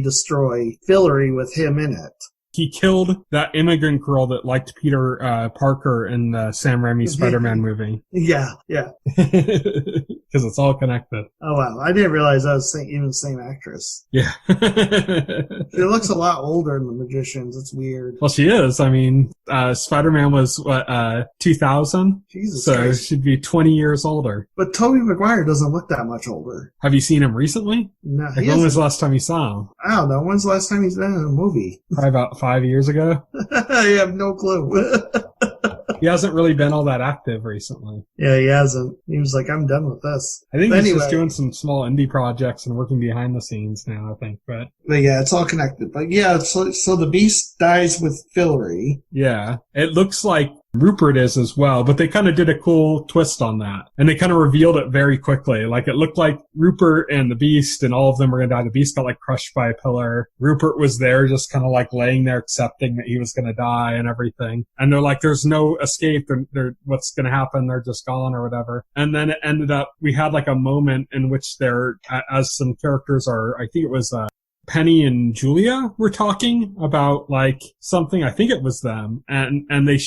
destroy Fillory with him in it. He killed that immigrant girl that liked Peter Parker in the Sam Raimi Spider-Man movie. Yeah. Because it's all connected. Oh wow, I didn't realize that was even the same actress. Yeah. She looks a lot older in The Magicians. It's weird. Well, she is. I mean, Spider-Man was 2000? Jesus so Christ. she'd be 20 years older. But Tobey Maguire doesn't look that much older. Have you seen him recently? No. When was the last time you saw him? I don't know. When's the last time he's been in a movie? Probably about 5 years ago. I have no clue. He hasn't really been all that active recently. Yeah, he hasn't. He was like, I'm done with this. I think he's just doing some small indie projects and working behind the scenes now, I think. But yeah, it's all connected. But yeah, so the Beast dies with Fillory. Yeah. It looks like Rupert is as well, but they kind of did a cool twist on that. And they kind of revealed it very quickly. Like it looked like Rupert and the Beast and all of them were going to die. The Beast got like crushed by a pillar. Rupert was there just kind of like laying there accepting that he was going to die and everything. And they're like, there's no escape. They're what's going to happen? They're just gone or whatever. And then it ended up, we had like a moment in which as some characters I think it was, Penny and Julia were talking about like something. I think it was them, and they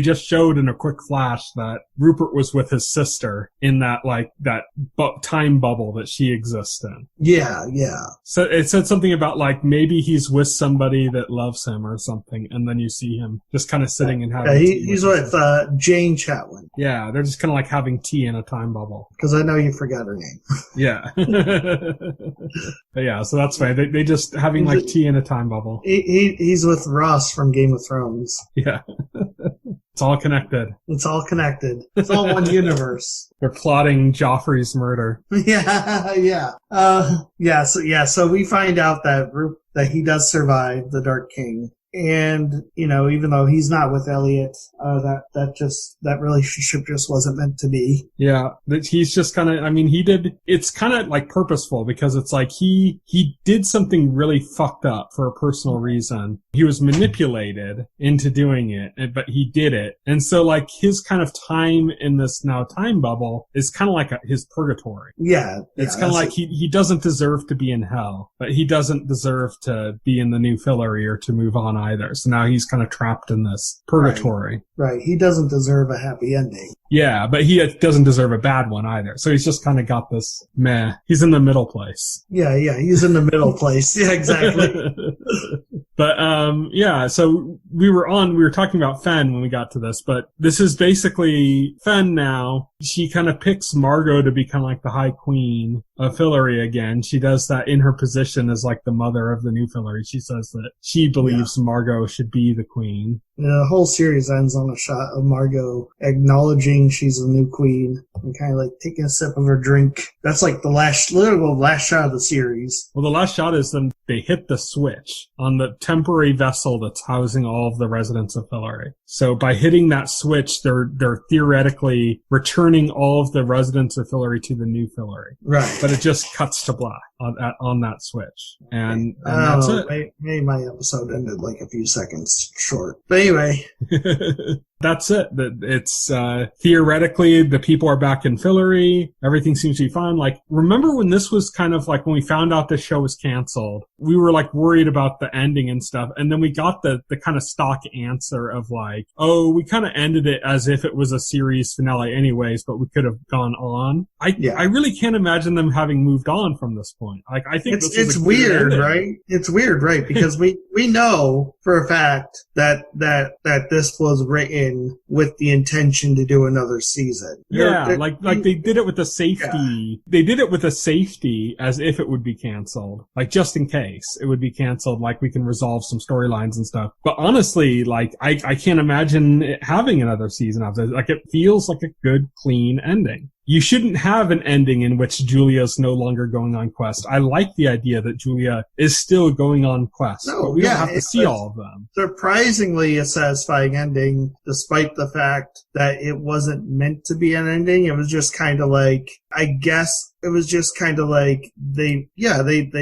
just showed in a quick flash that Rupert was with his sister in that time bubble that she exists in. Yeah. So it said something about like maybe he's with somebody that loves him or something, and then you see him just kind of sitting and having. Yeah, he's with Jane Chatwin. Yeah, they're just kind of like having tea in a time bubble. Because I know you forgot her name. Yeah. But yeah, so that's fine. They just having like tea in a time bubble. He's with Ross from Game of Thrones. Yeah. It's all connected. It's all connected. It's all one universe. They're plotting Joffrey's murder. Yeah. So we find out that he does survive the Dark King. And, even though he's not with Elliot, that relationship just wasn't meant to be. Yeah. He's just kind of, it's kind of like purposeful because it's like he did something really fucked up for a personal reason. He was manipulated into doing it, but he did it. And so like his kind of time in this now time bubble is kind of like his purgatory. Yeah. It's kind of like he doesn't deserve to be in hell, but he doesn't deserve to be in the new Fillory or to move on either. So now he's kind of trapped in this purgatory. Right. He doesn't deserve a happy ending. Yeah, but he doesn't deserve a bad one either. So he's just kind of got this meh. He's in the middle place. Yeah, he's in the middle place. Yeah, exactly. But, so we were talking about Fen when we got to this, but this is basically Fen now. She kind of picks Margot to be kind of like the High Queen of Fillory again. She does that in her position as like the mother of the new Fillory. She says that she believes Margot should be the queen. The whole series ends on a shot of Margot acknowledging she's the new queen and kind of like taking a sip of her drink. That's like the last shot of the series. Well, the last shot is them, they hit the switch on the temporary vessel that's housing all of the residents of Fillory. So by hitting that switch, they're theoretically returning all of the residents of Fillory to the new Fillory. Right. But it just cuts to black on that switch. And that's it. Maybe my episode ended like a few seconds short. But anyway. That's it. It's theoretically the people are back in Fillory. Everything seems to be fine. Like, remember when this was kind of like when we found out the show was canceled, we were like worried about the ending and stuff. And then we got the kind of stock answer of like, oh, we kind of ended it as if it was a series finale anyways, but we could have gone on. I really can't imagine them having moved on from this point. Like, I think it's weird, right? It's weird, right? Because we know for a fact that this was written with the intention to do another season. Yeah, like they did it with a safety. Yeah. They did it with a safety as if it would be canceled. Like, just in case it would be canceled, like we can resolve some storylines and stuff. But honestly, like I can't imagine it having another season of this. Like, it feels like a good, clean ending. You shouldn't have an ending in which Julia's no longer going on quest. I like the idea that Julia is still going on quest, but we don't have to see all of them. Surprisingly a satisfying ending, despite the fact that it wasn't meant to be an ending. It was just kind of like, I guess it was just kind of like they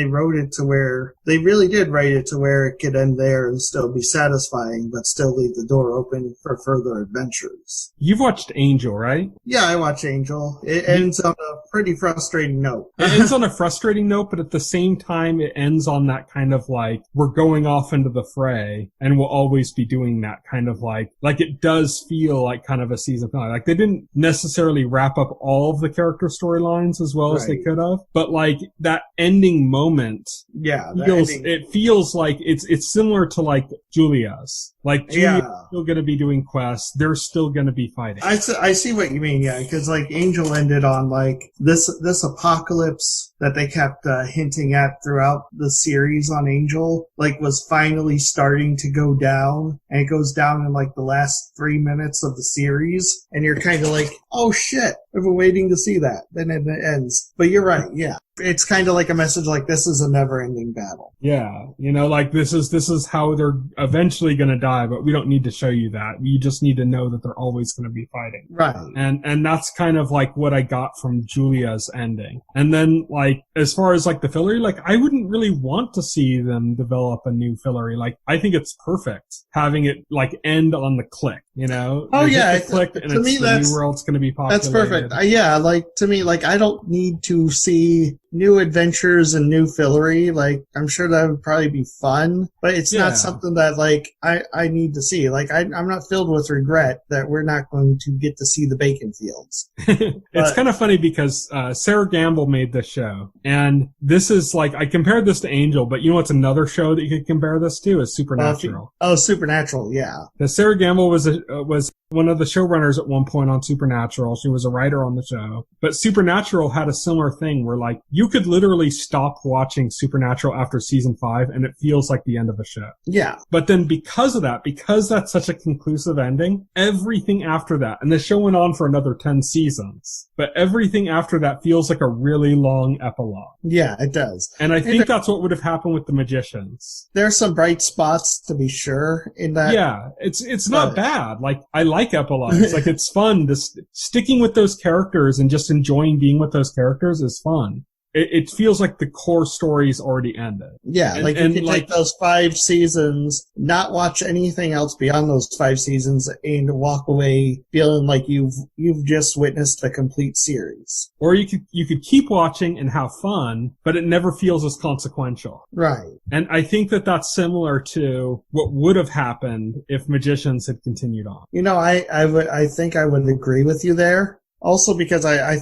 wrote it to where they really did write it to where it could end there and still be satisfying, but still leave the door open for further adventures. You've watched Angel, right? Yeah, I watch Angel. It ends on a pretty frustrating note. It ends on a frustrating note, but at the same time, it ends on that kind of like, we're going off into the fray and we'll always be doing that kind of like it does feel like kind of a season finale. Like, they didn't necessarily wrap up all of the character storylines as well as they could have, but like that ending moment, it feels like it's similar to like Julia's. Like, Julia's still going to be doing quests. They're still going to be fighting. I see what you mean, yeah, because like Angel ended on like this apocalypse that they kept hinting at throughout the series on Angel, like, was finally starting to go down, and it goes down in like the last 3 minutes of the series, and you're kind of like, oh shit, I've been waiting to see that. Then it ends. But you're right, yeah. It's kind of like a message like, this is a never-ending battle. Yeah, like this is how they're eventually going to die, but we don't need to show you that. You just need to know that they're always going to be fighting. Right. And that's kind of like what I got from Julia's ending. And then like, as far as like the Fillory, like, I wouldn't really want to see them develop a new Fillory. Like, I think it's perfect having it like end on the click, Oh yeah. Click, and to me, the new world's going to be populated. That's perfect. Like, to me, like, I don't need to see new adventures and new Fillory. Like, I'm sure that would probably be fun, but it's not something that like I need to see. Like, I'm not filled with regret that we're not going to get to see the bacon fields. It's kind of funny because Sarah Gamble made this show, and this is like, I compared this to Angel, but you know what's another show that you could compare this to is Supernatural. Supernatural, yeah. Sarah Gamble was one of the showrunners at one point on Supernatural. She was a writer on the show, but Supernatural had a similar thing where like, you could literally stop watching Supernatural after season 5 and it feels like the end of a show. Yeah. But then because of that, because that's such a conclusive ending, everything after that, and the show went on for another 10 seasons, but everything after that feels like a really long epilogue. Yeah, it does. And I think that's what would have happened with the Magicians. There's some bright spots, to be sure, in that. Yeah, it's not bad. Like, I like epilogues. Like, it's fun. Sticking with those characters and just enjoying being with those characters is fun. It feels like the core story's already ended. Yeah, you can take those 5 seasons, not watch anything else beyond those 5 seasons, and walk away feeling like you've just witnessed a complete series. Or you could keep watching and have fun, but it never feels as consequential. Right. And I think that's similar to what would have happened if Magicians had continued on. I think I would agree with you there. Also because I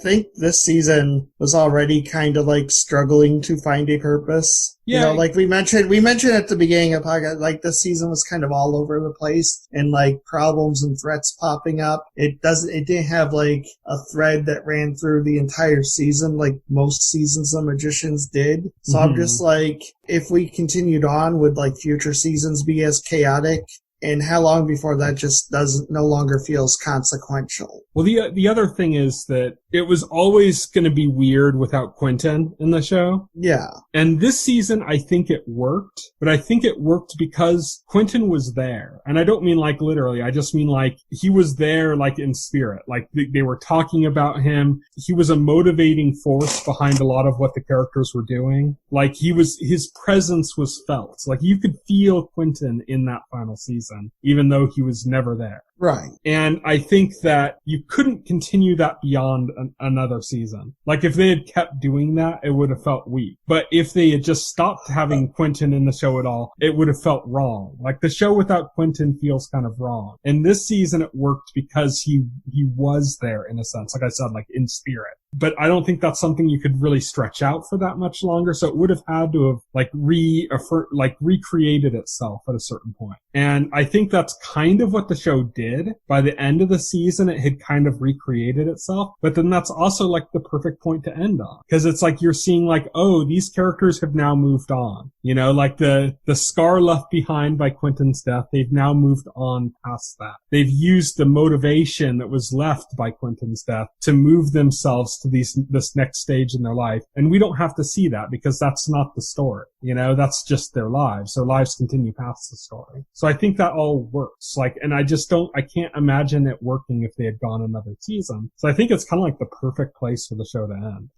think this season was already kind of like struggling to find a purpose. Yeah. Like we mentioned at the beginning of the podcast, like this season was kind of all over the place and like problems and threats popping up. It didn't have like a thread that ran through the entire season like most seasons of Magicians did. So I'm just like, if we continued on, would like future seasons be as chaotic? And how long before that just no longer feels consequential? Well, the other thing is that it was always going to be weird without Quentin in the show. Yeah. And this season, I think it worked, but I think it worked because Quentin was there. And I don't mean like literally, I just mean like he was there like in spirit. Like they were talking about him. He was a motivating force behind a lot of what the characters were doing. Like his presence was felt. Like you could feel Quentin in that final season, even though he was never there. Right. And I think that you couldn't continue that beyond another season. Like if they had kept doing that, it would have felt weak. But if they had just stopped having Quentin in the show at all, it would have felt wrong. Like the show without Quentin feels kind of wrong. And this season it worked because he was there in a sense, like I said, like in spirit. But I don't think that's something you could really stretch out for that much longer. So it would have had to have recreated itself at a certain point. And I think that's kind of what the show did. By the end of the season, it had kind of recreated itself. But then that's also like the perfect point to end on. Because it's like you're seeing like, oh, these characters have now moved on. Like the scar left behind by Quentin's death, they've now moved on past that. They've used the motivation that was left by Quentin's death to move themselves to this next stage in their life. And we don't have to see that because that's not the story. That's just their lives. Their lives continue past the story. So I think that all works. And I can't imagine it working if they had gone another season. So I think it's kind of like the perfect place for the show to end.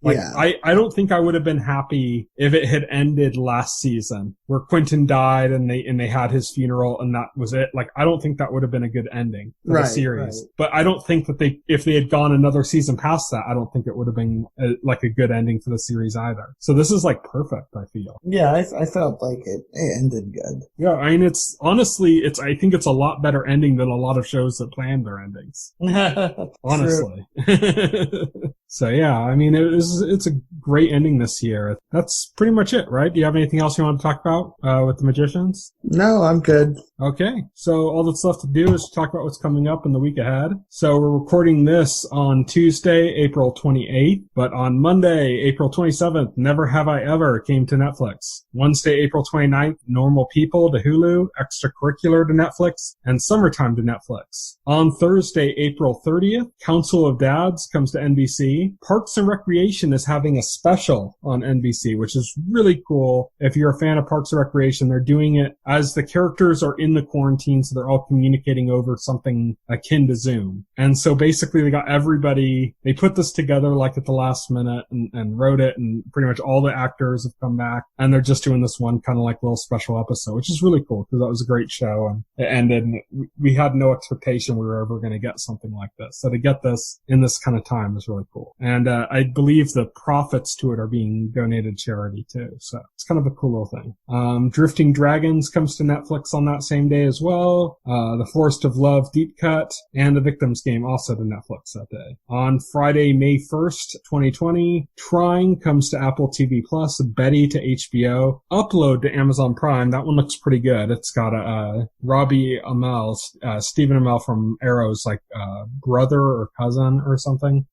I don't think I would have been happy if it had ended last season where Quentin died and they had his funeral and that was it. I don't think that would have been a good ending for the series. Right. But I don't think that if they had gone another season past that, I don't think it would have been a good ending for the series either. So this is perfect, I feel. Yeah, I felt like it ended good. Yeah, I mean, I think it's a lot better ending than a lot of shows that plan their endings. Honestly. So yeah, I mean, it's a great ending this year. That's pretty much it, right? Do you have anything else you want to talk about with the Magicians? No, I'm good. Okay, so all that's left to do is talk about what's coming up in the week ahead. So we're recording this on Tuesday, April 28th, but on Monday, April 27th, Never Have I Ever came to Netflix. Wednesday, April 29th, Normal People to Hulu, Extracurricular to Netflix, and Summertime to Netflix. On Thursday, April 30th, Council of Dads comes to NBC. Parks and Recreation is having a special on NBC, which is really cool. If you're a fan of Parks and Recreation, they're doing it as the characters are in the quarantine, so they're all communicating over something akin to Zoom. And so basically they got everybody, they put this together at the last minute and wrote it, and pretty much all the actors have come back, and they're just doing this one kind of little special episode, which is really cool because that was a great show, and it ended, and we had no expectation we were ever going to get something like this. So to get this in this kind of time is really cool. And I believe the profits to it are being donated to charity too. So it's kind of a cool little thing. Drifting Dragons comes to Netflix on that same same day as well. The Forest of Love Deep Cut and The Victim's Game also to Netflix that day. On Friday, May 1st, 2020, Trying comes to Apple TV Plus, Betty to HBO, Upload to Amazon Prime. That one looks pretty good. It's got Robbie Amell, Stephen Amell from Arrow's brother or cousin or something.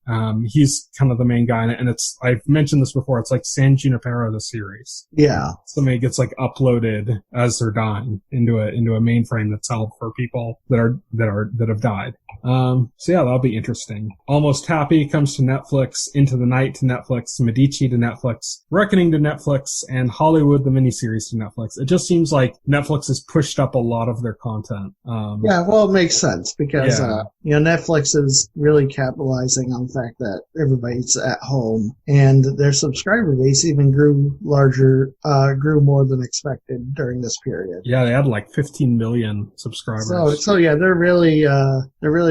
He's kind of the main guy in it, and I've mentioned this before, it's like San Junipero, the series. Yeah. Somebody gets uploaded as they're dying into a mainframe that's held for people that have died. So yeah, that'll be interesting. Almost Happy comes to Netflix, Into the Night to Netflix, Medici to Netflix, Reckoning to Netflix, and Hollywood the miniseries to Netflix. It just seems like Netflix has pushed up a lot of their content. Yeah, well, it makes sense because Netflix is really capitalizing on the fact that everybody's at home, and their subscriber base even grew more than expected during this period. Yeah, they had 15 million subscribers. So yeah, they're really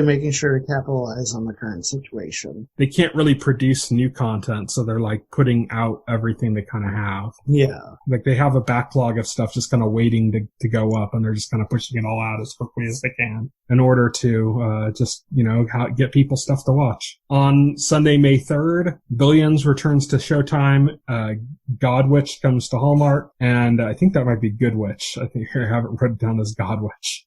making sure to capitalize on the current situation. They can't really produce new content, so they're putting out everything they kind of have. Yeah. They have a backlog of stuff just kind of waiting to go up, and they're just kind of pushing it all out as quickly as they can in order to get people stuff to watch. On Sunday, May 3rd, Billions returns to Showtime, God Witch comes to Hallmark, and I think that might be Good Witch. I think I have it written down as God Witch.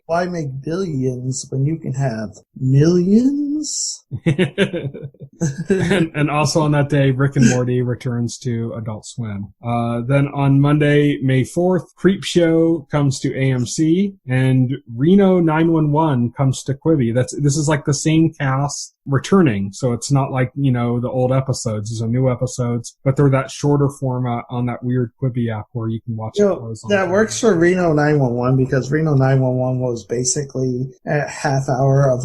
Why make billions when you can have millions? and also on that day, Rick and Morty returns to Adult Swim. Then on Monday, May 4th, Creepshow comes to AMC, and Reno 911 comes to Quibi. This is the same cast returning, so it's not the old episodes. These are new episodes, but they're that shorter format on that weird Quibi app where you can watch it. That works for Reno 911 because Reno 911 was basically a half hour of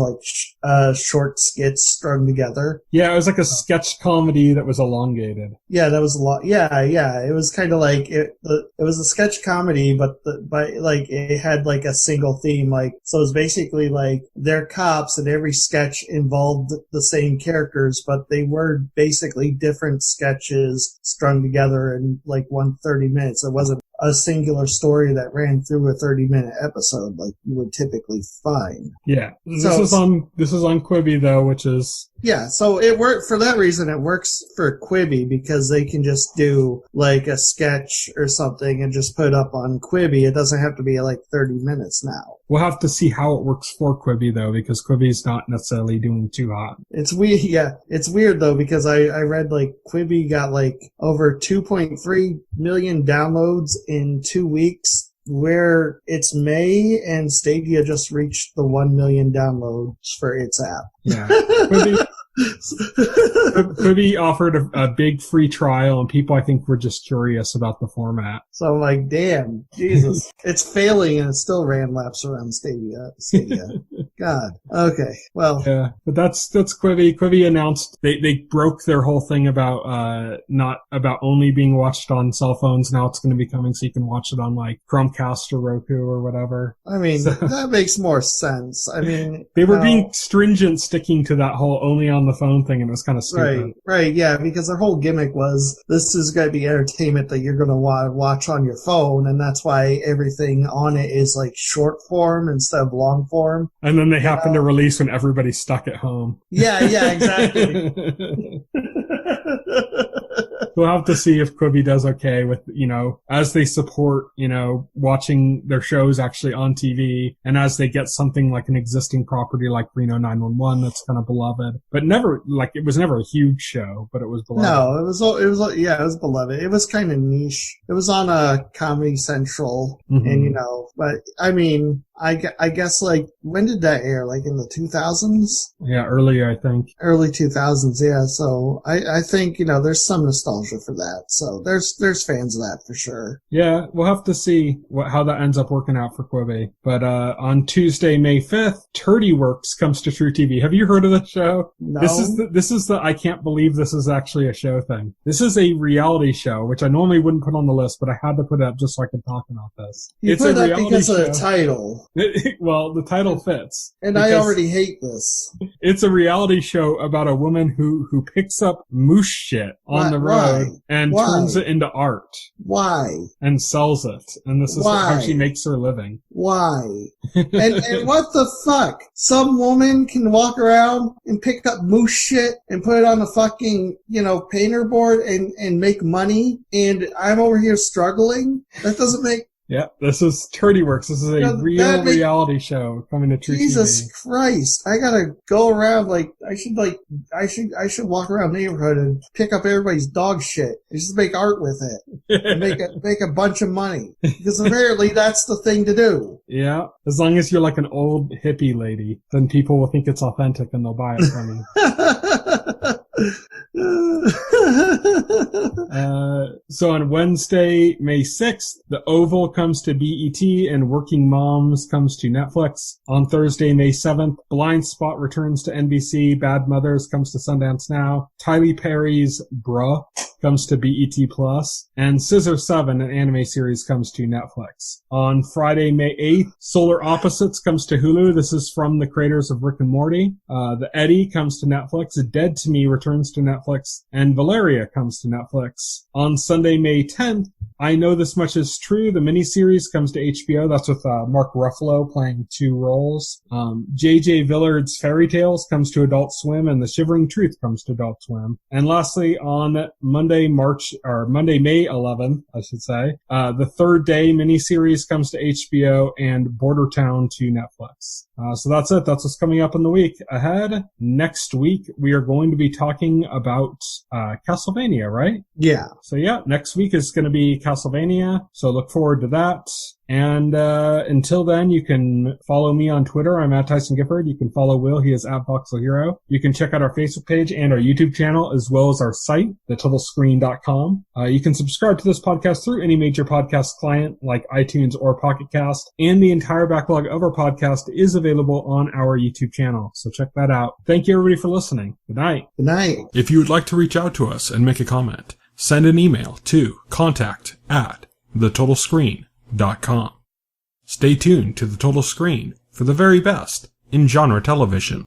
short skits strung together. Yeah, it was a sketch comedy that was elongated. Yeah, that was a lot. Yeah. It was kind of it was a sketch comedy, but it had a single theme. So it was basically they're cops, and every sketch involved the same characters, but they were basically different sketches strung together in 130 minutes. It wasn't a singular story that ran through a 30-minute episode like you would typically find. Yeah. This is on Quibi though, which is... Yeah, so it worked for that reason. It works for Quibi because they can just do a sketch or something and just put up on Quibi. It doesn't have to be 30 minutes now. We'll have to see how it works for Quibi though, because Quibi's not necessarily doing too hot. It's weird. Yeah, it's weird though because I read Quibi got over 2.3 million downloads in 2 weeks, where it's May and Stadia just reached the 1 million downloads for its app. Yeah. Quibi offered a big free trial, and people, I think, were just curious about the format. So I'm like, damn, Jesus. It's failing, and it still ran laps around Stadia. God. Okay. Well. Yeah, but that's Quibi. Quibi announced they broke their whole thing about not about only being watched on cell phones. Now it's going to be coming so you can watch it on Chromecast or Roku or whatever. I mean, that makes more sense. I mean, they were being stringent, sticking to that whole only on the phone thing, and it was kind of stupid. Right, yeah, because their whole gimmick was this is going to be entertainment that you're going to watch on your phone, and that's why everything on it is short form instead of long form. And then they happen to release when everybody's stuck at home. Yeah, exactly. We'll have to see if Quibi does okay with, as they support, watching their shows actually on TV, and as they get something like an existing property like Reno 911 that's kind of beloved, but never, it was never a huge show, but it was beloved. No, it was beloved. It was kind of niche. It was on Comedy Central, and, but, I mean, I guess, when did that air? In the 2000s? Yeah, earlier, I think. Early 2000s, yeah. So I think, there's some nostalgia for that. So there's fans of that for sure. Yeah, we'll have to see how that ends up working out for Quibi. But on Tuesday, May 5th, Turdy Works comes to True TV. Have you heard of the show? No. This is the I can't believe this is actually a show thing. This is a reality show, which I normally wouldn't put on the list, but I had to put it up just so I could talk about this. You put it up because of the title. Well, the title fits. And I already hate this. It's a reality show about a woman who picks up moose shit on the road and turns it into art. Why? And sells it. And this is how she makes her living. Why? and what the fuck? Some woman can walk around and pick up moose shit and put it on a fucking, painter board and make money, and I'm over here struggling? That doesn't make... Yeah, this is Turdy Works. This is a real reality show coming to True Jesus TV. Christ! I gotta go around I should walk around the neighborhood and pick up everybody's dog shit and just make art with it and make a bunch of money, because apparently that's the thing to do. Yeah, as long as you're like an old hippie lady, then people will think it's authentic and they'll buy it from you. So on Wednesday, May 6th, The Oval comes to BET and Working Moms comes to Netflix. On Thursday, May 7th, Blind Spot returns to NBC. Bad Mothers comes to Sundance Now. Tyler Perry's Bruh comes to BET+. And Scissor 7, an anime series, comes to Netflix. On Friday, May 8th, Solar Opposites comes to Hulu. This is from the creators of Rick and Morty. The Eddie comes to Netflix. Dead to Me returns to Netflix. And Valeria comes to Netflix. On Sunday, May 10th, I Know This Much Is True, the miniseries, comes to HBO. That's with Mark Ruffalo playing 2 roles. J.J. Villard's Fairy Tales comes to Adult Swim, and The Shivering Truth comes to Adult Swim. And lastly, on Monday, May 11th, I should say, The Third Day miniseries comes to HBO, and Border Town to Netflix. So that's it. That's what's coming up in the week ahead. Next week, we are going to be talking about Castlevania, right? Yeah. So yeah, next week is going to be Castlevania. So look forward to that. And until then, you can follow me on Twitter. I'm at Tyson Gifford. You can follow Will. He is at Voxel Hero. You can check out our Facebook page and our YouTube channel, as well as our site, thetotalscreen.com. You can subscribe to this podcast through any major podcast client like iTunes or Pocket Cast. And the entire backlog of our podcast is available on our YouTube channel. So check that out. Thank you, everybody, for listening. Good night. Good night. If you would like to reach out to us and make a comment, send an email to contact@thetotalscreen.com. Stay tuned to The Total Screen for the very best in genre television.